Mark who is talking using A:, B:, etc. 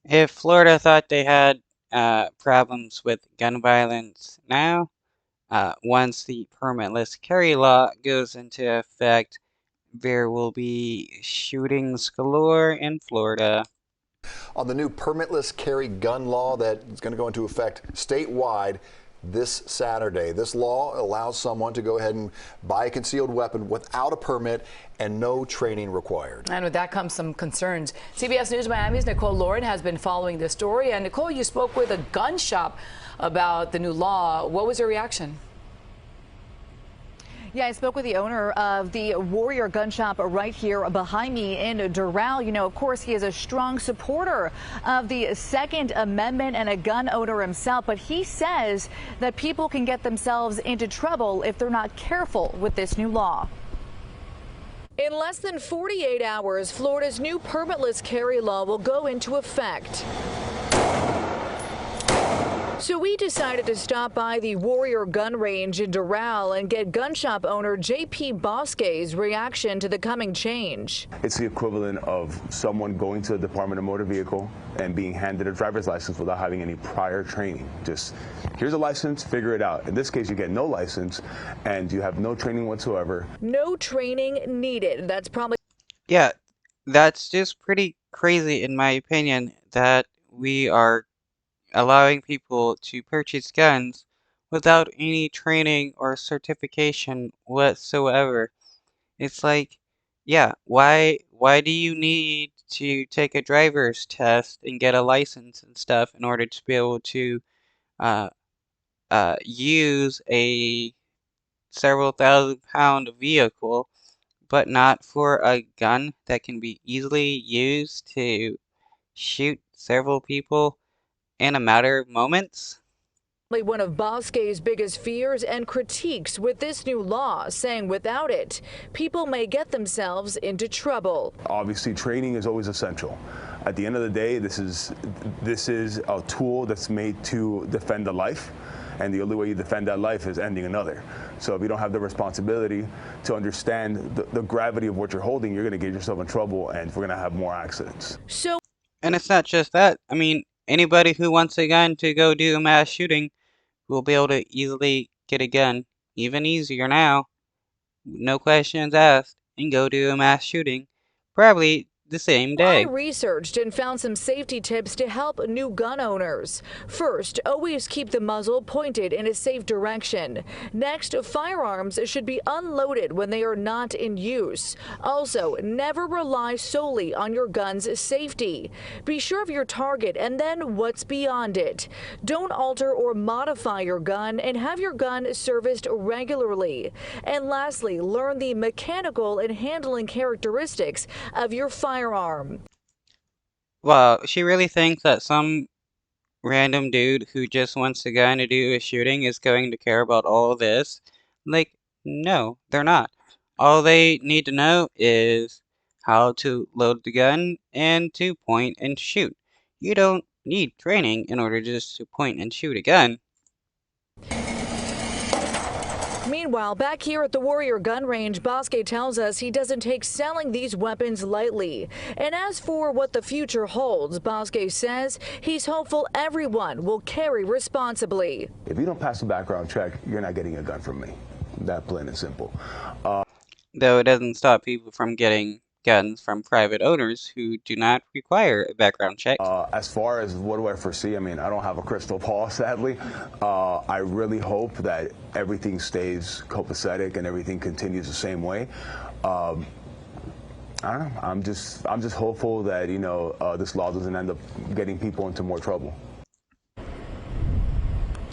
A: If Florida thought they had problems with gun violence now, once the permitless carry law goes into effect, there will be shootings galore in Florida.
B: On the new permitless carry gun law that is going to go into effect statewide this Saturday. This law allows someone to go ahead and buy a concealed weapon without a permit and no training required.
C: And with that comes some concerns. CBS News Miami's Nicole Lauren has been following this story. And Nicole, you spoke with a gun shop about the new law. What was your reaction?
D: Yeah, I spoke with the owner of the Warrior Gun Shop right here behind me in Doral. You know, of course, he is a strong supporter of the Second Amendment and a gun owner himself. But he says that people can get themselves into trouble if they're not careful with this new law.
C: In less than 48 hours, Florida's new permitless carry law will go into effect. So we decided to stop by the Warrior Gun Range in Doral and get gun shop owner J.P. Bosque's reaction to the coming change.
E: It's the equivalent of someone going to the Department of Motor Vehicle and being handed a driver's license without having any prior training. Just, here's a license, figure it out. In this case, you get no license and you have no training whatsoever.
C: No training needed. That's probably...
A: Yeah, that's just pretty crazy in my opinion that we are allowing people to purchase guns without any training or certification whatsoever. It's like, yeah, why do you need to take a driver's test and get a license and stuff in order to be able to uh, use a several thousand-pound vehicle, but not for a gun that can be easily used to shoot several people in a matter of moments?
C: one of Bosque's biggest fears and critiques with this new law, saying without it, people may get themselves into trouble.
E: Obviously, training is always essential. At the end of the day, this is a tool that's made to defend a life. And the only way you defend that life is ending another. So if you don't have the responsibility to understand the gravity of what you're holding, you're going to get yourself in trouble and we're going to have more accidents.
A: And it's not just that. I mean, anybody who wants a gun to go do a mass shooting will be able to easily get a gun, even easier now, no questions asked, and go do a mass shooting, probably the same day.
C: I researched and found some safety tips to help new gun owners. First, always keep the muzzle pointed in a safe direction. Next, firearms should be unloaded when they are not in use. Also, never rely solely on your gun's safety. Be sure of your target and then what's beyond it. Don't alter or modify your gun and have your gun serviced regularly. And lastly, learn the mechanical and handling characteristics of your firearm.
A: Well, she really thinks that some random dude who just wants a gun to do a shooting is going to care about all this? Like, no, they're not. All they need to know is how to load the gun and to point and shoot. You don't need training in order just to point and shoot a gun.
C: Meanwhile, back here at the Warrior Gun Range, Bosque tells us he doesn't take selling these weapons lightly. And as for what the future holds, Bosque says he's hopeful everyone will carry responsibly.
E: If you don't pass a background check, you're not getting a gun from me. That plain and simple.
A: Though it doesn't stop people from getting guns from private owners who do not require a background check.
E: As far as what do I foresee, I mean, I don't have a crystal ball, sadly. I really hope that everything stays copacetic and everything continues the same way. I don't know. I'm just hopeful that, you know, this law doesn't end up getting people into more trouble.